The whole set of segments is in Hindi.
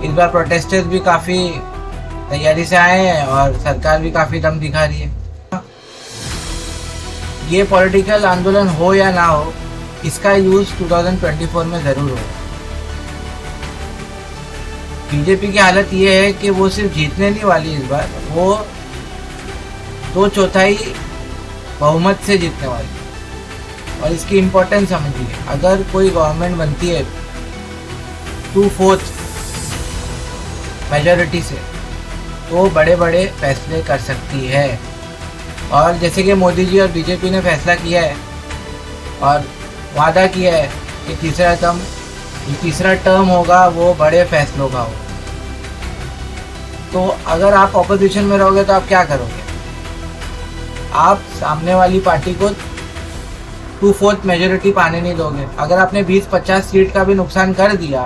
इस बार प्रोटेस्टर्स भी काफ़ी तैयारी से आए हैं और सरकार भी काफ़ी दम दिखा रही है। ये पॉलिटिकल आंदोलन हो या ना हो, इसका यूज़ 2024 में ज़रूर होगा। बीजेपी की हालत ये है कि वो सिर्फ जीतने नहीं वाली इस बार, वो 2/4 बहुमत से जीतने वाली। और इसकी इम्पोर्टेंस समझिए, अगर कोई गवर्नमेंट बनती है 2/4 मेजॉरिटी से, तो बड़े बड़े फैसले कर सकती है। और जैसे कि मोदी जी और बीजेपी ने फैसला किया है और वादा किया है कि तीसरा टर्म होगा वो बड़े फैसलों का होगा। तो अगर आप ऑपोजिशन में रहोगे तो आप क्या करोगे? आप सामने वाली पार्टी को 2/4 मेजोरिटी पाने नहीं दोगे। अगर आपने 20-50 सीट का भी नुकसान कर दिया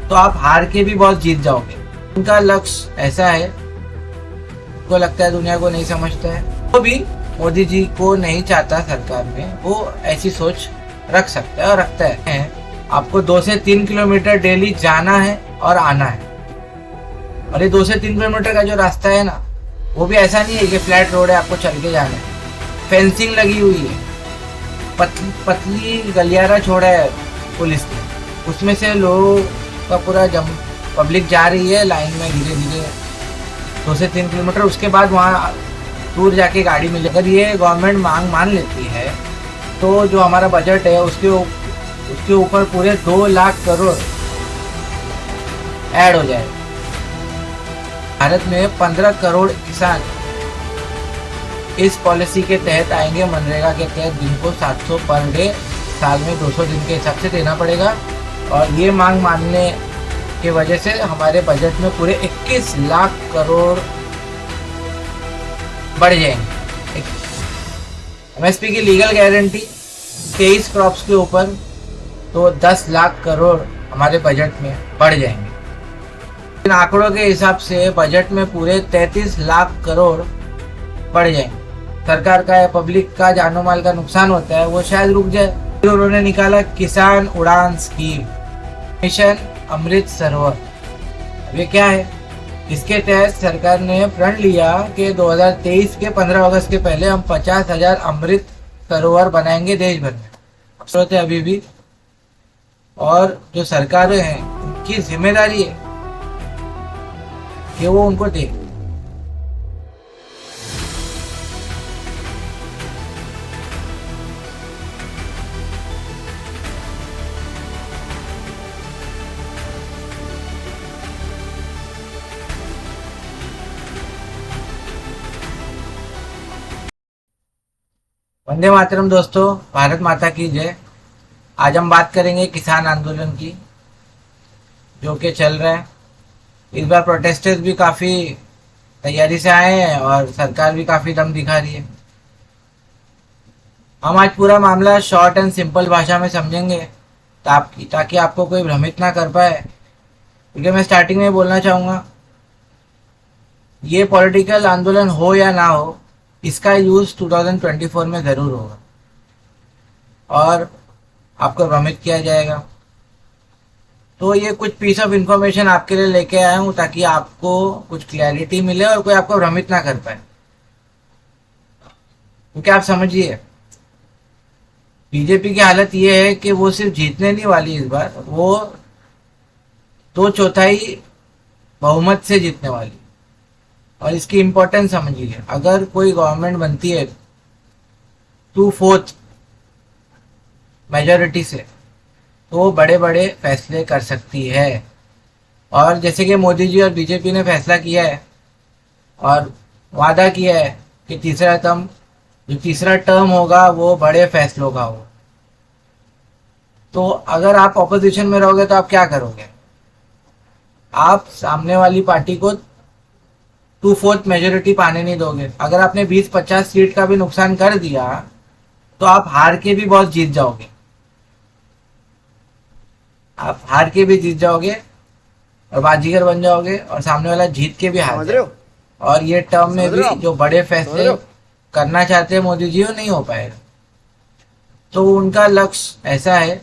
तो आप हार के भी बहुत जीत जाओगे। उनका लक्ष्य ऐसा है, को लगता है दुनिया को नहीं समझता है। वो भी मोदी जी को नहीं चाहता सरकार में, वो ऐसी सोच रख सकता है और रखता है। आपको 2 से 3 किलोमीटर डेली जाना है और आना है। और ये 2 से 3 किलोमीटर का जो रास्ता है ना, वो भी ऐसा नहीं है कि फ्लैट रोड है, आपको चल के जाना है। फेंसिंग लगी हुई है, पतली गलियारा छोड़ा है पुलिस ने, उसमें से लोगों का पूरा पब्लिक जा रही है लाइन में धीरे धीरे 2 से 3 किलोमीटर। उसके बाद वहाँ दूर जाके गाड़ी मिल। अगर ये गवर्नमेंट मांग मान लेती है तो जो हमारा बजट है उसके ऊपर पूरे 2 लाख करोड़ ऐड हो जाए। भारत में 15 करोड़ किसान इस पॉलिसी के तहत आएंगे। मनरेगा के तहत दिन को 700 पर डे, साल में 200 दिन के हिसाब से देना पड़ेगा। और ये मांग मानने की वजह से हमारे बजट में पूरे 21 लाख करोड़ बढ़ जाएंगे। एमएसपी की लीगल गारंटी 23 क्रॉप्स के ऊपर तो 10 लाख करोड़ हमारे बजट में बढ़ जाएंगे। इन आंकड़ों के हिसाब से बजट में पूरे 33 लाख करोड़ बढ़ जाएंगे। सरकार का या पब्लिक का जानो माल का नुकसान होता है, वो शायद रुक जाए। फिर उन्होंने निकाला किसान उड़ान स्कीम, मिशन अमृत सरोवर। अब ये क्या है? इसके तहत सरकार ने प्रण लिया कि 2023 के 15 अगस्त के पहले हम 50,000 अमृत सरोवर बनाएंगे देश भर में। जरूरत है अभी भी, और जो सरकारें हैं उनकी जिम्मेदारी है कि वो उनको दे। वंदे मातरम दोस्तों, भारत माता की जय। आज हम बात करेंगे किसान आंदोलन की, जो कि चल रहा है। इस बार प्रोटेस्टर्स भी काफ़ी तैयारी से आए हैं और सरकार भी काफ़ी दम दिखा रही है। हम आज पूरा मामला शॉर्ट एंड सिंपल भाषा में समझेंगे ताकि आपको कोई भ्रमित ना कर पाए। क्योंकि मैं स्टार्टिंग में बोलना चाहूँगा, ये पॉलिटिकल आंदोलन हो या ना हो, इसका यूज़ 2024 में ज़रूर होगा और आपको भ्रमित किया जाएगा। तो ये कुछ पीस ऑफ इंफॉर्मेशन आपके लिए लेके आया हूँ ताकि आपको कुछ क्लैरिटी मिले और कोई आपको भ्रमित ना कर पाए। क्योंकि आप समझिए, बीजेपी की हालत ये है कि वो सिर्फ जीतने नहीं वाली इस बार, वो 2/4 बहुमत से जीतने वाली। और इसकी इम्पोर्टेंस समझिए, अगर कोई गवर्नमेंट बनती है 2/4 मेजॉरिटी से, तो वो बड़े बड़े फैसले कर सकती है। और जैसे कि मोदी जी और बीजेपी ने फैसला किया है और वादा किया है कि तीसरा टर्म होगा वो बड़े फैसलों का होगा। तो अगर आप ऑपोजिशन में रहोगे तो आप क्या करोगे? आप सामने वाली पार्टी को 2/4 मेजोरिटी पाने नहीं दोगे। अगर आपने 20-50 सीट का भी नुकसान कर दिया तो आप हार के भी बहुत जीत जाओगे। आप हार के भी जीत जाओगे और बाजीगर बन जाओगे, और सामने वाला जीत के भी हार जाएगा। और ये टर्म में भी जो बड़े फैसले करना चाहते हैं मोदी जी, वो नहीं हो पाएगा। तो उनका लक्ष्य ऐसा है,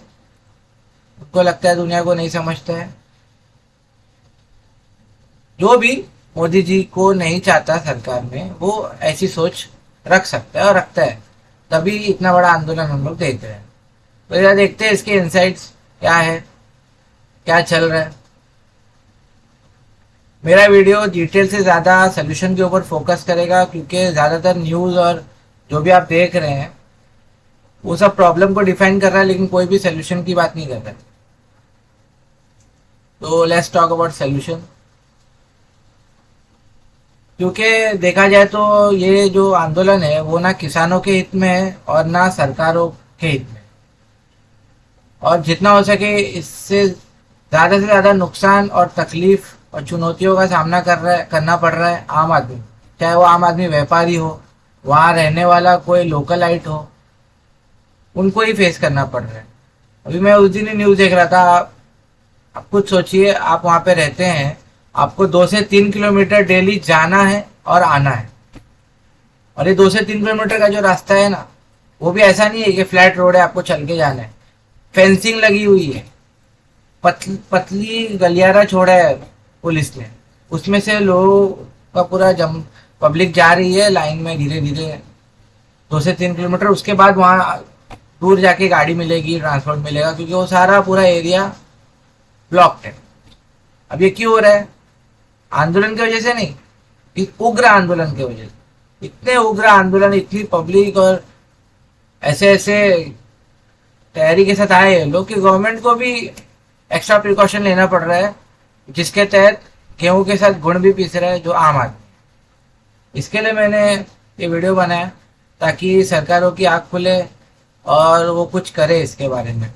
उनको लगता है दुनिया को नहीं समझता है। जो भी मोदी जी को नहीं चाहता सरकार में, वो ऐसी सोच रख सकता है और रखता है, तभी इतना बड़ा आंदोलन हम लोग देख रहे हैं। तो यार देखते हैं इसके इनसाइट्स क्या है, क्या चल रहा है। मेरा वीडियो डिटेल से ज़्यादा सोल्यूशन के ऊपर फोकस करेगा, क्योंकि ज़्यादातर न्यूज़ और जो भी आप देख रहे हैं वो सब प्रॉब्लम को डिफाइन कर रहा है, लेकिन कोई भी सोल्यूशन की बात नहीं कर रहा है। तो लेट्स टॉक अबाउट सोल्यूशन। क्योंकि देखा जाए तो ये जो आंदोलन है वो ना किसानों के हित में है और ना सरकारों के हित में, और जितना हो सके इससे ज़्यादा से ज़्यादा नुकसान और तकलीफ और चुनौतियों का सामना करना पड़ रहा है आम आदमी, चाहे वो आम आदमी व्यापारी हो, वहाँ रहने वाला कोई लोकलाइट हो, उनको ही फेस करना पड़ रहा है। अभी मैं उस दिन ही न्यूज़ देख रहा था। आप खुद सोचिए, आप वहाँ पे रहते हैं, आपको 2 से 3 किलोमीटर डेली जाना है और आना है, और ये 2 से 3 किलोमीटर का जो रास्ता है ना, वो भी ऐसा नहीं है कि फ्लैट रोड है आपको चल के जाना है, फेंसिंग लगी हुई है, पतली गलियारा छोड़ा है पुलिस ने, उसमें से लोगों का पूरा पब्लिक जा रही है लाइन में धीरे धीरे 2 से 3 किलोमीटर। उसके बाद वहाँ दूर जाके गाड़ी मिलेगी, ट्रांसपोर्ट मिलेगा, क्योंकि वो सारा पूरा एरिया ब्लॉक्ड है। अब ये क्यों हो रहा है? आंदोलन की वजह से नहीं, इस उग्र आंदोलन की वजह से। इतने उग्र आंदोलन, इतनी पब्लिक और ऐसे ऐसे तैयारी के साथ आए लोग कि गवर्नमेंट को भी एक्स्ट्रा प्रिकॉशन लेना पड़ रहा है, जिसके तहत गेहूं के साथ गुड़ भी पीस रहा है जो आम आदमी। इसके लिए मैंने ये वीडियो बनाया ताकि सरकारों की आँख खुले और वो कुछ करे इसके बारे में।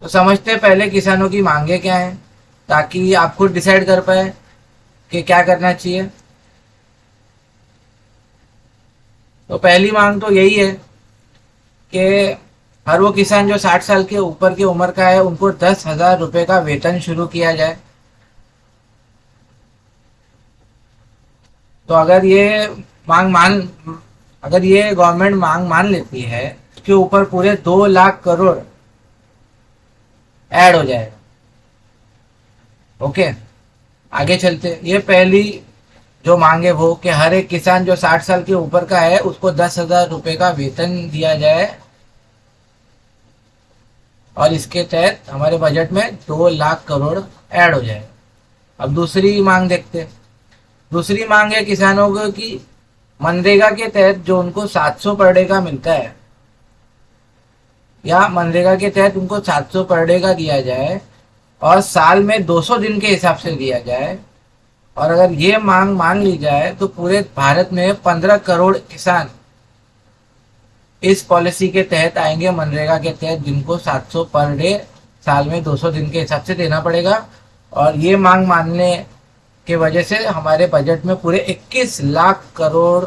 तो समझते पहले किसानों की मांगे क्या हैं, ताकि आप खुद डिसाइड कर पाए कि क्या करना चाहिए। तो पहली मांग तो यही है कि हर वो किसान जो 60 साल के ऊपर की उम्र का है, उनको 10,000 रुपये का वेतन शुरू किया जाए। तो अगर ये गवर्नमेंट मांग मान लेती है, उसके ऊपर पूरे 2 लाख करोड़ ऐड हो जाएगा। ओके, आगे चलते। ये पहली जो मांगे वो कि हर एक किसान जो 60 साल के ऊपर का है उसको 10,000 रुपये का वेतन दिया जाए, और इसके तहत हमारे बजट में 2 लाख करोड़ ऐड हो जाए। अब दूसरी मांग देखते हैं। दूसरी मांग है किसानों को कि मनरेगा के तहत जो उनको 700 पर डे का मिलता है, या मनरेगा के तहत उनको 700 पर डे का दिया जाए और साल में 200 दिन के हिसाब से दिया जाए। और अगर ये मांग मान ली जाए तो पूरे भारत में 15 करोड़ किसान इस पॉलिसी के तहत आएंगे, मनरेगा के तहत, जिनको 700 पर डे साल में 200 दिन के हिसाब से देना पड़ेगा। और ये मांग मानने के वजह से हमारे बजट में पूरे 21 लाख करोड़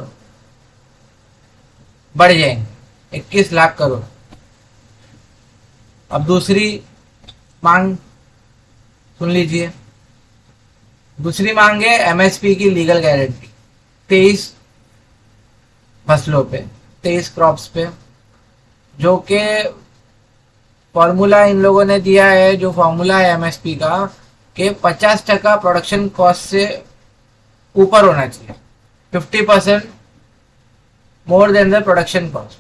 बढ़ जाएंगे, 21 लाख करोड़। अब दूसरी मांग सुन लीजिए। दूसरी मांग है एमएसपी की लीगल गारंटी 23 फसलों पे, 23 क्रॉप्स पे, जो कि फॉर्मूला इन लोगों ने दिया है। जो फॉर्मूला है एमएसपी का कि 50% प्रोडक्शन कॉस्ट से ऊपर होना चाहिए, 50% more than the production cost.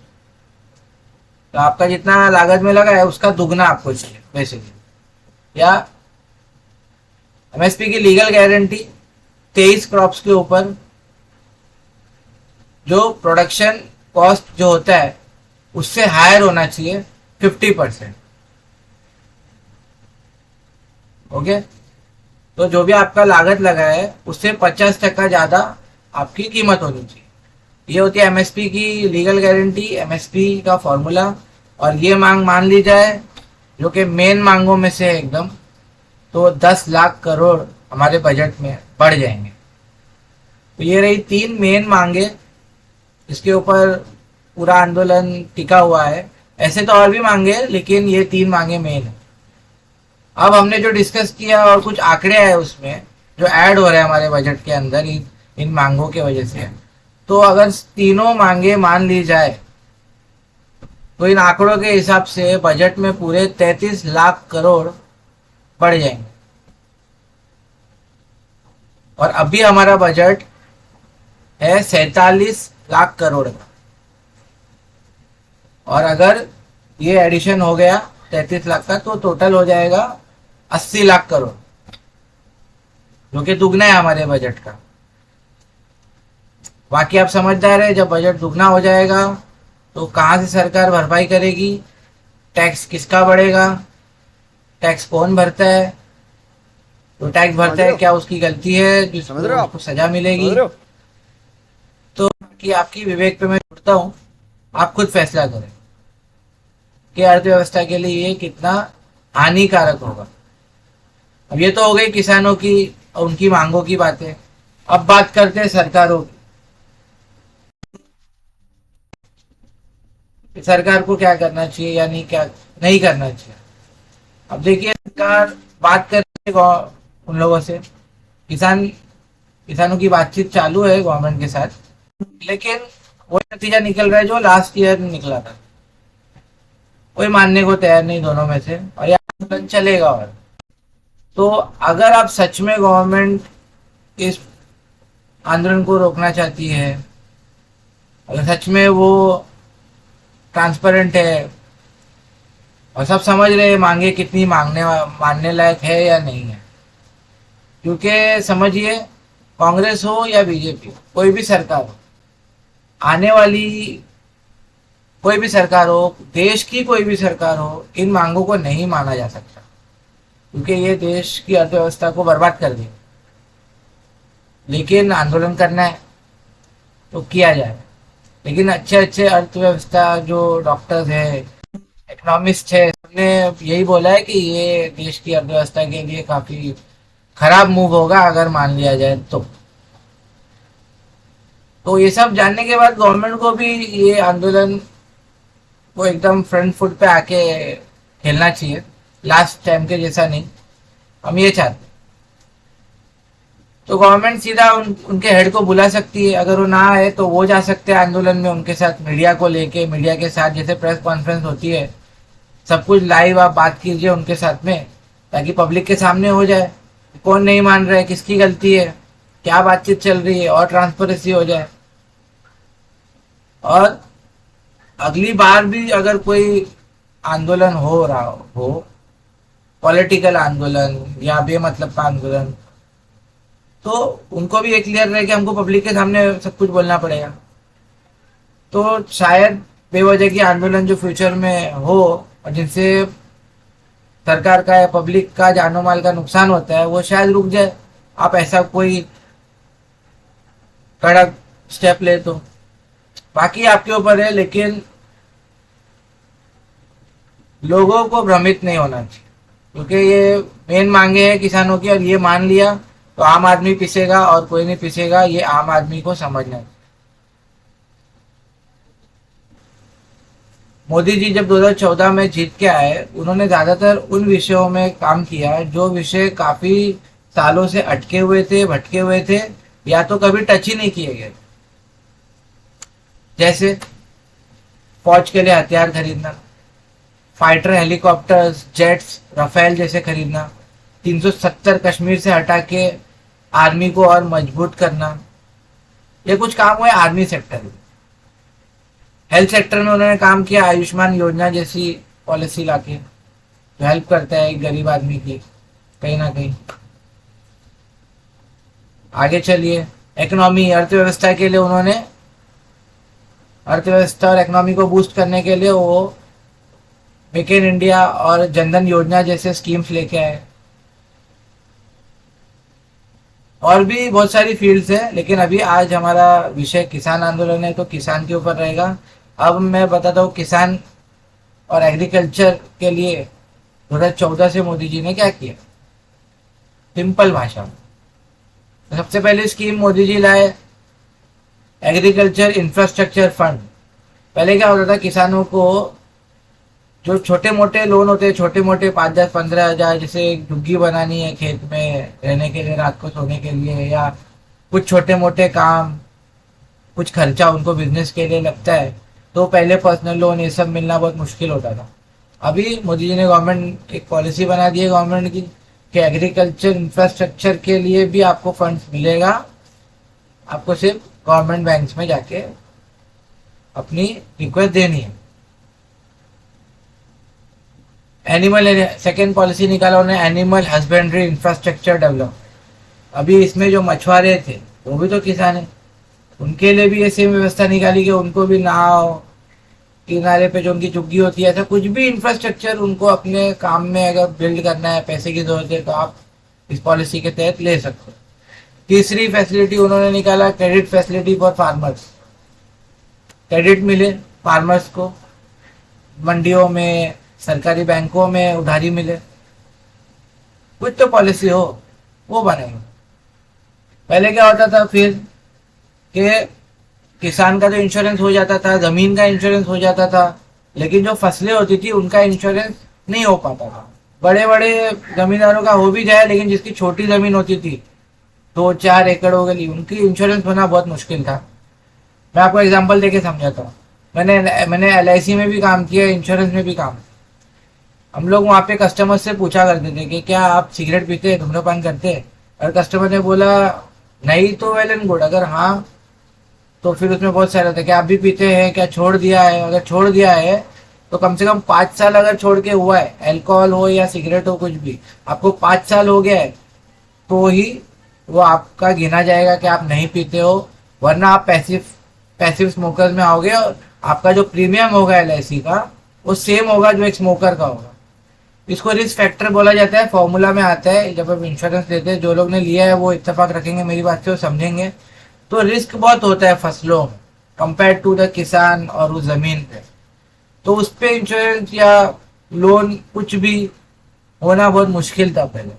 तो आपका जितना लागत में लगा है उसका दुगना आपको चाहिए बेसिकली। या एमएसपी की लीगल गारंटी 23 क्रॉप्स के ऊपर जो प्रोडक्शन कॉस्ट जो होता है उससे हायर होना चाहिए 50%। ओके, तो जो भी आपका लागत लगा है उससे 50% ज़्यादा आपकी कीमत होनी चाहिए। ये होती है एमएसपी की लीगल गारंटी, एमएसपी का फॉर्मूला। और ये मांग मान ली जाए जो कि मेन मांगों में से एकदम, तो 10 लाख करोड़ हमारे बजट में बढ़ जाएंगे। तो ये रही 3 मेन मांगे, इसके ऊपर पूरा आंदोलन टिका हुआ है। ऐसे तो और भी मांगे, लेकिन ये 3 मांगे मेन है। अब हमने जो डिस्कस किया और कुछ आंकड़े आए उसमें जो ऐड हो रहे हैं हमारे बजट के अंदर इन मांगों के वजह से, तो अगर तीनों मांगे मान ली जाए तो इन आंकड़ों के हिसाब से बजट में पूरे 33 लाख करोड़ बढ़ जाएंगे। और अभी हमारा बजट है 47 लाख करोड़ का, और अगर ये एडिशन हो गया 33 लाख का, तो टोटल हो जाएगा 80 लाख करोड़, जो कि दुगना है हमारे बजट का। बाकी आप समझदार है, जब बजट दुगना हो जाएगा तो कहाँ से सरकार भरपाई करेगी, टैक्स किसका बढ़ेगा, टैक्स कौन भरता है, तो टैक्स भरता है क्या उसकी गलती है जिसको उसको सजा मिलेगी। तो कि आपकी विवेक पे मैं छोड़ता हूँ, आप खुद फैसला करें कि अर्थव्यवस्था के लिए ये कितना हानिकारक होगा। अब ये तो हो गई किसानों की उनकी मांगों की बातें। अब बात करते हैं सरकारों की, सरकार को क्या करना चाहिए या नहीं, क्या नहीं करना चाहिए। अब देखिए, सरकार बात कर रही है उन लोगों से, किसानों की बातचीत चालू है गवर्नमेंट के साथ, लेकिन वो नतीजा निकल रहा है जो लास्ट ईयर निकला था। कोई मानने को तैयार नहीं दोनों में से, और ये आंदोलन चलेगा। और तो अगर आप सच में गवर्नमेंट इस आंदोलन को रोकना चाहती है, अगर सच में वो ट्रांसपेरेंट है और सब समझ रहे हैं मांगे कितनी मानने लायक है या नहीं है, क्योंकि समझिए, कांग्रेस हो या बीजेपी, कोई भी सरकार हो, आने वाली कोई भी सरकार हो, देश की कोई भी सरकार हो, इन मांगों को नहीं माना जा सकता, क्योंकि ये देश की अर्थव्यवस्था को बर्बाद कर देगा। लेकिन आंदोलन करना है तो किया जाए, लेकिन अच्छे अच्छे अर्थव्यवस्था जो डॉक्टर्स है, इकोनॉमिस्ट है, सबने यही बोला है कि ये देश की अर्थव्यवस्था के लिए काफी खराब मूव होगा अगर मान लिया जाए तो ये सब जानने के बाद गवर्नमेंट को भी ये आंदोलन को एकदम फ्रंट फुट पे आके खेलना चाहिए, लास्ट टाइम के जैसा नहीं। हम ये चाहते, तो गवर्नमेंट सीधा उनके हेड को बुला सकती है, अगर वो ना आए तो वो जा सकते हैं आंदोलन में उनके साथ, मीडिया को लेके, मीडिया के साथ जैसे प्रेस कॉन्फ्रेंस होती है, सब कुछ लाइव आप बात कीजिए उनके साथ में, ताकि पब्लिक के सामने हो जाए कौन नहीं मान रहा है, किसकी गलती है, क्या बातचीत चल रही है, और ट्रांसपेरेंसी हो जाए। और अगली बार भी अगर कोई आंदोलन हो रहा हो, पॉलिटिकल आंदोलन या बेमतलब का आंदोलन, तो उनको भी ये क्लियर रहे कि हमको पब्लिक के सामने सब कुछ बोलना पड़ेगा। तो शायद बेवजह की आंदोलन जो फ्यूचर में हो और जिनसे सरकार का या पब्लिक का जानो माल का नुकसान होता है, वो शायद रुक जाए, आप ऐसा कोई कड़क स्टेप ले तो। बाकी आपके ऊपर है, लेकिन लोगों को भ्रमित नहीं होना चाहिए, क्योंकि ये मेन मांगे हैं किसानों की, और ये मान लिया तो आम आदमी पिसेगा और कोई नहीं पिसेगा, ये आम आदमी को समझना है। मोदी जी जब 2014 में जीत के आए, उन्होंने ज्यादातर उन विषयों में काम किया जो विषय काफी सालों से अटके हुए थे, भटके हुए थे, या तो कभी टच ही नहीं किए गए। जैसे फौज के लिए हथियार खरीदना, फाइटर हेलीकॉप्टर्स, जेट्स, राफेल जैसे खरीदना, 370 कश्मीर से हटा के आर्मी को और मजबूत करना, ये कुछ काम हुए आर्मी सेक्टर में। हेल्थ सेक्टर में उन्होंने काम किया, आयुष्मान योजना जैसी पॉलिसी लाके, जो हेल्प करता है एक गरीब आदमी की कहीं ना कहीं। आगे चलिए, इकोनॉमी, अर्थव्यवस्था के लिए उन्होंने, अर्थव्यवस्था और इकोनॉमी को बूस्ट करने के लिए वो मेक इन इंडिया और जनधन योजना जैसे स्कीम्स लेके आए। और भी बहुत सारी फील्ड्स है, लेकिन अभी आज हमारा विषय किसान आंदोलन है, तो किसान के ऊपर रहेगा। अब मैं बताता हूँ किसान और एग्रीकल्चर के लिए 2014 से मोदी जी ने क्या किया, सिंपल भाषा में। तो सबसे पहले स्कीम मोदी जी लाए एग्रीकल्चर इंफ्रास्ट्रक्चर फंड। पहले क्या होता था, किसानों को जो छोटे मोटे लोन होते हैं, छोटे मोटे 5-10-15 हज़ार, जैसे एक झुग्गी बनानी है खेत में रहने के लिए, रात को सोने के लिए, या कुछ छोटे मोटे काम, कुछ खर्चा उनको बिजनेस के लिए लगता है, तो पहले पर्सनल लोन ये सब मिलना बहुत मुश्किल होता था। अभी मोदी जी ने गवर्नमेंट एक पॉलिसी बना दी है गवर्नमेंट की कि एग्रीकल्चर इंफ्रास्ट्रक्चर के लिए भी आपको फंड्स मिलेगा। आपको सिर्फ गवर्नमेंट बैंक्स में जाके अपनी रिक्वेस्ट देनी है। एनिमल सेकेंड पॉलिसी निकाला उन्होंने, एनिमल हस्बेंड्री इंफ्रास्ट्रक्चर डेवलप। अभी इसमें जो मछुआरे थे वो भी तो किसान है, उनके लिए भी ये सेम व्यवस्था निकाली कि उनको भी नाव, किनारे पे जो उनकी चुग्गी होती है, ऐसा कुछ भी इंफ्रास्ट्रक्चर उनको अपने काम में अगर बिल्ड करना है, पैसे की जरूरत है, तो आप इस पॉलिसी के तहत ले सकते हो। तीसरी फैसिलिटी उन्होंने निकाला, credit facility for farmers. Credit मिले फार्मर्स को, मंडियों में, सरकारी बैंकों में उधारी मिले। कुछ तो पॉलिसी हो वो बनेगा। पहले क्या होता था फिर कि किसान का तो इंश्योरेंस हो जाता था, जमीन का इंश्योरेंस हो जाता था, लेकिन जो फसलें होती थी उनका इंश्योरेंस नहीं हो पाता था। बड़े बड़े जमींदारों का हो भी जाए, लेकिन जिसकी छोटी जमीन होती थी 2-4 एकड़ हो गई, उनकी इंश्योरेंस होना बहुत मुश्किल था। मैं आपको एग्जांपल देके समझाता हूँ। मैंने LIC में भी काम किया, इंश्योरेंस में भी काम। हम लोग वहाँ पे कस्टमर से पूछा करते थे कि क्या आप सिगरेट पीते हैं, धूम्रपान करते हैं? और कस्टमर ने बोला नहीं तो वेल एंड गुड, अगर हाँ तो फिर उसमें बहुत सारा था कि आप भी पीते हैं क्या, छोड़ दिया है? अगर छोड़ दिया है तो कम से कम 5 साल अगर छोड़ के हुआ है, अल्कोहल हो या सिगरेट हो कुछ भी, आपको 5 साल हो गया है तो ही वो आपका गिना जाएगा कि आप नहीं पीते हो, वरना आप पैसिव स्मोकर्स में आओगे और आपका जो प्रीमियम होगा LIC का वो सेम होगा जो एक स्मोकर का होगा। इसको रिस्क फैक्टर बोला जाता है, फॉर्मूला में आता है जब आप इंश्योरेंस लेते हैं। जो लोग ने लिया है वो इत्तेफाक रखेंगे मेरी बात से, वो समझेंगे। तो रिस्क बहुत होता है फसलों में कंपेयर टू द किसान और उस जमीन पे, तो उस पे इंश्योरेंस या लोन कुछ भी होना बहुत मुश्किल था पहले।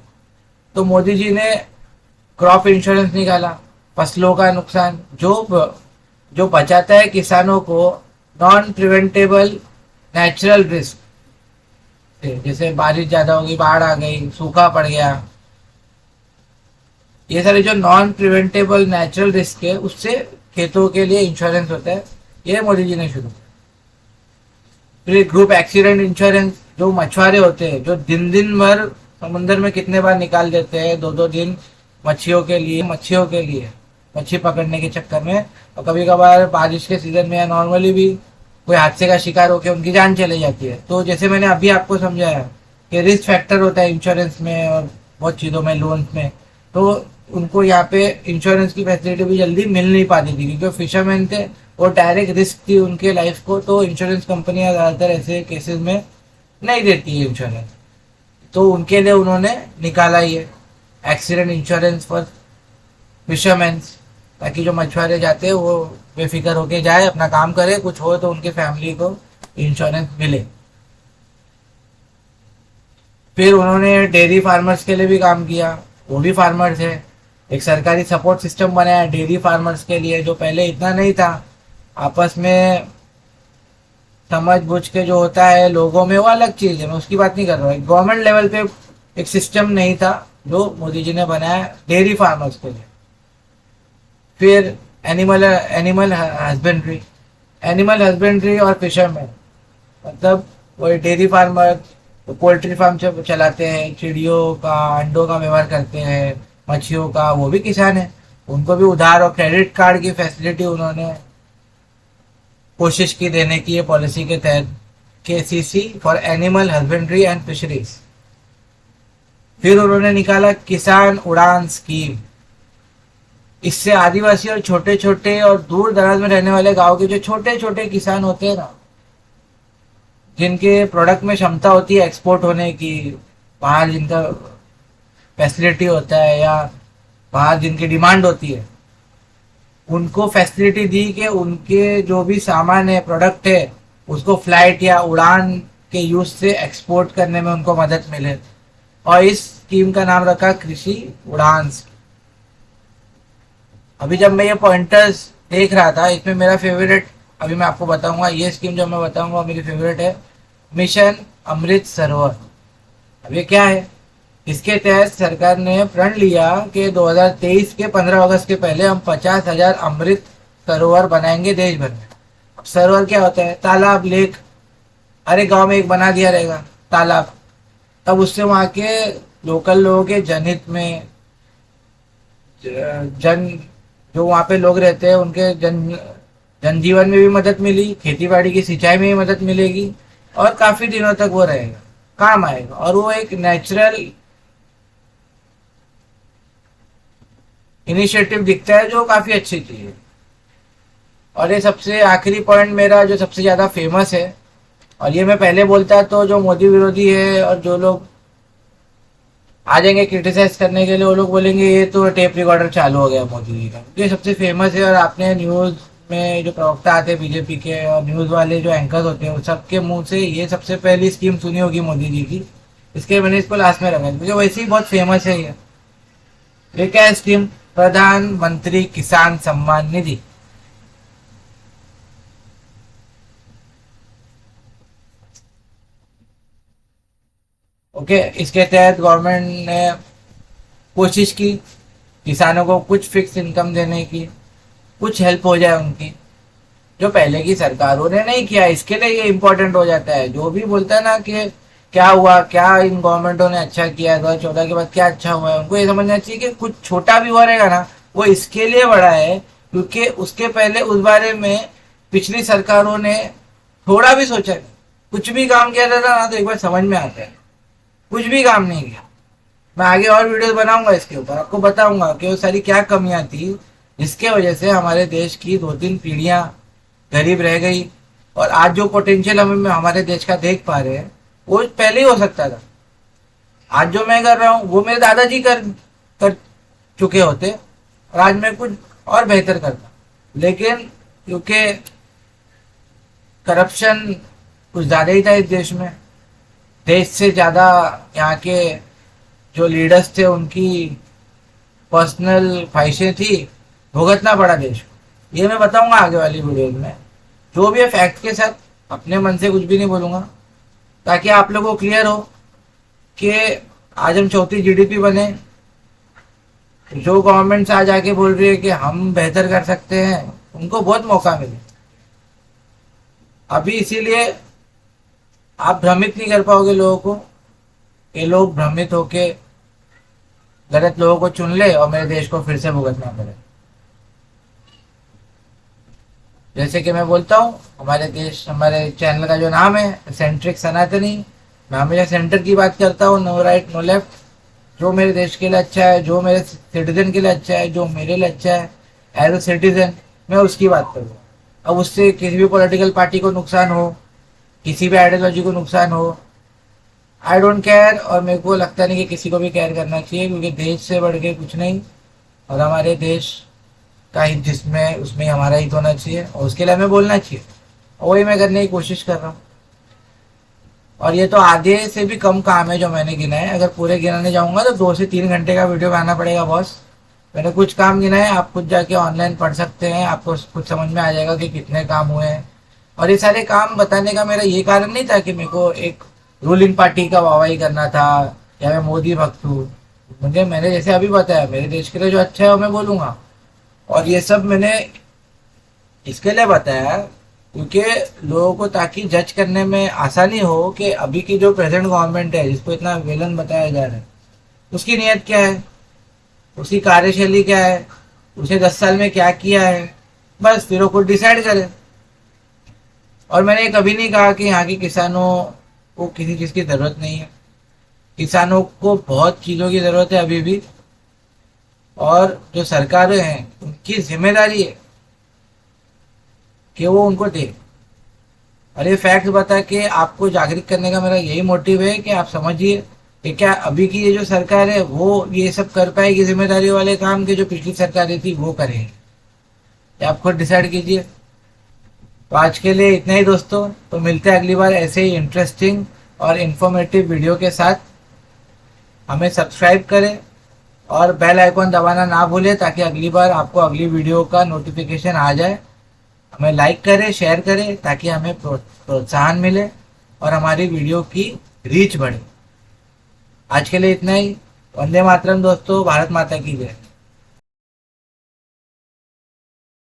तो मोदी जी ने क्रॉप इंश्योरेंस निकाला, फसलों का नुकसान जो बचाता है किसानों को नॉन प्रिवेंटेबल नेचुरल रिस्क, जैसे बारिश ज्यादा होगी, बाढ़ आ गई, सूखा पड़ गया, ये सारे जो नॉन प्रिवेंटेबल नेचुरल रिस्क है उससे खेतों के लिए इंश्योरेंस होता है। ये मोदी जी ने शुरू किया। फिर ग्रुप एक्सीडेंट इंश्योरेंस, जो मछुआरे होते हैं जो दिन भर समुद्र में कितने बार निकाल देते हैं, 2-2 दिन मच्छियों के लिए मच्छी पकड़ने के चक्कर में, और कभी कभार बारिश के सीजन में या नॉर्मली भी कोई हादसे का शिकार होकर उनकी जान चली जाती है। तो जैसे मैंने अभी आपको समझाया कि रिस्क फैक्टर होता है इंश्योरेंस में और बहुत चीज़ों में, लोन्स में, तो उनको यहाँ पे इंश्योरेंस की फैसिलिटी भी जल्दी मिल नहीं पाती थी क्योंकि फिशरमैन थे और डायरेक्ट रिस्क थी उनके लाइफ को, तो इंश्योरेंस कंपनियां ज़्यादातर ऐसे केसेस में नहीं देती है इंश्योरेंस। तो उनके लिए उन्होंने निकाला ये एक्सीडेंट इंश्योरेंस फॉर फिशरमैन, ताकि जो मछुआरे जाते हैं वो बेफिक्र होके जाए, अपना काम करे, कुछ हो तो उनके फैमिली को इंश्योरेंस मिले। फिर उन्होंने डेयरी फार्मर्स के लिए भी काम किया, वो भी फार्मर्स है। एक सरकारी सपोर्ट सिस्टम बनाया डेयरी फार्मर्स के लिए, जो पहले इतना नहीं था। आपस में समझ बुझ के जो होता है लोगों में वो अलग चीज़ है, मैं उसकी बात नहीं कर रहा हूँ। गवर्नमेंट लेवल पे एक सिस्टम नहीं था जो मोदी जी ने बनाया डेयरी फार्मर्स के लिए। फिर एनिमल हस्बेंड्री और फिशरमैन, मतलब वो डेयरी फार्मर पोल्ट्री फार्म से चलाते हैं, चिड़ियों का अंडों का व्यवहार करते हैं, मच्छियों का, वो भी किसान है। उनको भी उधार और क्रेडिट कार्ड की फैसिलिटी उन्होंने कोशिश की देने की, ये पॉलिसी के तहत, KCC for animal husbandry and fisheries. फिर उन्होंने निकाला किसान उड़ान स्कीम। इससे आदिवासी और छोटे छोटे और दूर दराज में रहने वाले गांव के जो छोटे छोटे किसान होते हैं ना, जिनके प्रोडक्ट में क्षमता होती है एक्सपोर्ट होने की, बाहर जिनका फैसिलिटी होता है या बाहर जिनकी डिमांड होती है, उनको फैसिलिटी दी कि उनके जो भी सामान है, प्रोडक्ट है, उसको फ्लाइट या उड़ान के यूज से एक्सपोर्ट करने में उनको मदद मिले। और इस स्कीम का नाम रखा कृषि उड़ान। अभी जब मैं ये पॉइंटर्स देख रहा था, इसमें मेरा फेवरेट, अभी मैं आपको बताऊंगा, ये स्कीम जो मैं बताऊंगा मेरी फेवरेट है, मिशन अमृत सरोवर। अब ये क्या है? इसके तहत सरकार ने प्रण लिया कि 2023 के 15 अगस्त के पहले हम 50,000 अमृत सरोवर बनाएंगे देश भर में। अब सरोवर क्या होता है? तालाब, लेक। हर एक गाँव में एक बना दिया रहेगा तालाब, तब उससे वहाँ के लोकल लोगों के जनहित में, जन जो वहाँ पे लोग रहते हैं उनके जनजीवन में भी मदद मिली, खेती बाड़ी की सिंचाई में भी मदद मिलेगी, और काफी दिनों तक वो रहेगा, काम आएगा, और वो एक नेचुरल इनिशिएटिव दिखता है जो काफी अच्छी चीज है। और ये सबसे आखिरी पॉइंट मेरा जो सबसे ज्यादा फेमस है, और ये मैं पहले बोलता तो जो मोदी विरोधी है और जो लोग आ जाएंगे क्रिटिसाइज करने के लिए, वो लोग बोलेंगे ये तो टेप रिकॉर्डर चालू हो गया मोदी जी का। ये सबसे फेमस है, और आपने न्यूज में जो प्रवक्ता आते हैं बीजेपी के और न्यूज वाले जो एंकर्स होते हैं, सबके मुंह से ये सबसे पहली स्कीम सुनी होगी मोदी जी की, इसके मैंने इसको लास्ट में रखा है क्योंकि वैसे ही बहुत फेमस है ये क्या है स्कीम? प्रधानमंत्री किसान सम्मान निधि। ओके, इसके तहत गवर्नमेंट ने कोशिश की किसानों को कुछ फिक्स इनकम देने की, कुछ हेल्प हो जाए उनकी, जो पहले की सरकारों ने नहीं किया। इसके लिए ये इम्पोर्टेंट हो जाता है। जो भी बोलता है ना कि क्या हुआ, क्या इन गवर्नमेंटों ने अच्छा किया है 2014 के बाद, क्या अच्छा हुआ है, उनको ये समझना चाहिए कि कुछ छोटा भी हुआ रहेगा ना, वो इसके लिए बड़ा है क्योंकि उसके पहले उस बारे में पिछली सरकारों ने थोड़ा भी सोचा नहीं। कुछ भी काम किया जाता ना तो एक बार समझ में आता है, कुछ भी काम नहीं किया। मैं आगे और वीडियोस बनाऊंगा इसके ऊपर, आपको बताऊंगा कि वो सारी क्या कमियां थी जिसके वजह से हमारे देश की 2-3 पीढ़ियां गरीब रह गई, और आज जो पोटेंशियल हमें हमारे देश का देख पा रहे हैं वो पहले ही हो सकता था। आज जो मैं कर रहा हूँ वो मेरे दादाजी कर चुके होते, और आज मैं कुछ और बेहतर करता, लेकिन क्योंकि करप्शन कुछ ज़्यादा ही था इस देश में, देश से ज़्यादा यहाँ के जो लीडर्स थे उनकी पर्सनल ख्वाहिशें थी, भुगतना पड़ा देश को। ये मैं बताऊंगा आगे वाली वीडियोज में, जो भी है फैक्ट के साथ, अपने मन से कुछ भी नहीं बोलूंगा, ताकि आप लोगों को क्लियर हो कि आज हम 34 जीडीपी बने। जो गवर्नमेंट आज आके बोल रही है कि हम बेहतर कर सकते हैं, उनको बहुत मौका मिले अभी, इसीलिए आप भ्रमित नहीं कर पाओगे लोगों को। ये लोग भ्रमित होके गलत लोगों को चुन ले और मेरे देश को फिर से भुगतना पड़े। जैसे कि मैं बोलता हूँ, हमारे देश, हमारे चैनल का जो नाम है सेंट्रिक सनातनी, मैं हमेशा सेंटर की बात करता हूँ, नो राइट नो लेफ्ट। जो मेरे देश के लिए अच्छा है, जो मेरे सिटीजन के लिए अच्छा है, जो मेरे लिए अच्छा है एज ए सिटीजन, मैं उसकी बात करूँगा। अब उससे किसी भी पॉलिटिकल पार्टी को नुकसान हो, किसी भी आइडियोलॉजी को नुकसान हो, आई डोंट केयर, और मेरे को लगता नहीं कि किसी को भी केयर करना चाहिए, क्योंकि देश से बढ़ के कुछ नहीं, और हमारे देश का हित जिसमें उसमें हमारा हित होना चाहिए, और उसके लिए हमें बोलना चाहिए, और वही मैं करने की कोशिश कर रहा हूँ। और ये तो आधे से भी कम काम है जो मैंने गिना है, अगर पूरे गिनाने जाऊंगा तो 2 से 3 घंटे का वीडियो बनाना पड़ेगा बॉस। मैंने कुछ काम गिना है, आप खुद जाके ऑनलाइन पढ़ सकते हैं, आपको कुछ समझ में आ जाएगा कि कितने काम हुए हैं। और ये सारे काम बताने का मेरा ये कारण नहीं था कि मेरे को एक रूलिंग पार्टी का वाहवाही करना था या मैं मोदी भक्त हूँ। मैंने जैसे अभी बताया, मेरे देश के लिए जो अच्छा है वो मैं बोलूँगा, और ये सब मैंने इसके लिए बताया क्योंकि लोगों को ताकि जज करने में आसानी हो कि अभी की जो प्रेजेंट गवर्नमेंट है जिसको इतना विलन बताया जा रहा है, उसकी नीयत क्या है, उसकी कार्यशैली क्या है, उसे 10 साल में क्या किया है, बस फिर वो खुद डिसाइड करे। और मैंने कभी नहीं कहा कि यहाँ के किसानों को किसी चीज़ की ज़रूरत नहीं है। किसानों को बहुत चीज़ों की ज़रूरत है अभी भी, और जो सरकारें हैं उनकी जिम्मेदारी है कि वो उनको दे। और ये फैक्ट बता के आपको जागरूक करने का मेरा यही मोटिव है कि आप समझिए कि क्या अभी की ये जो सरकार है वो ये सब कर पाएगी जिम्मेदारी वाले काम के जो पिछली सरकारें थी वो करेंगी। आप खुद डिसाइड कीजिए। तो आज के लिए इतना ही दोस्तों, तो मिलते हैं अगली बार ऐसे ही इंटरेस्टिंग और इन्फॉर्मेटिव वीडियो के साथ। हमें सब्सक्राइब करें और बेल आइकॉन दबाना ना भूलें ताकि अगली बार आपको अगली वीडियो का नोटिफिकेशन आ जाए। हमें लाइक करें, शेयर करें ताकि हमें प्रोत्साहन मिले और हमारी वीडियो की रीच बढ़े। आज के लिए इतना ही। वंदे मातरम दोस्तों, भारत माता की जय।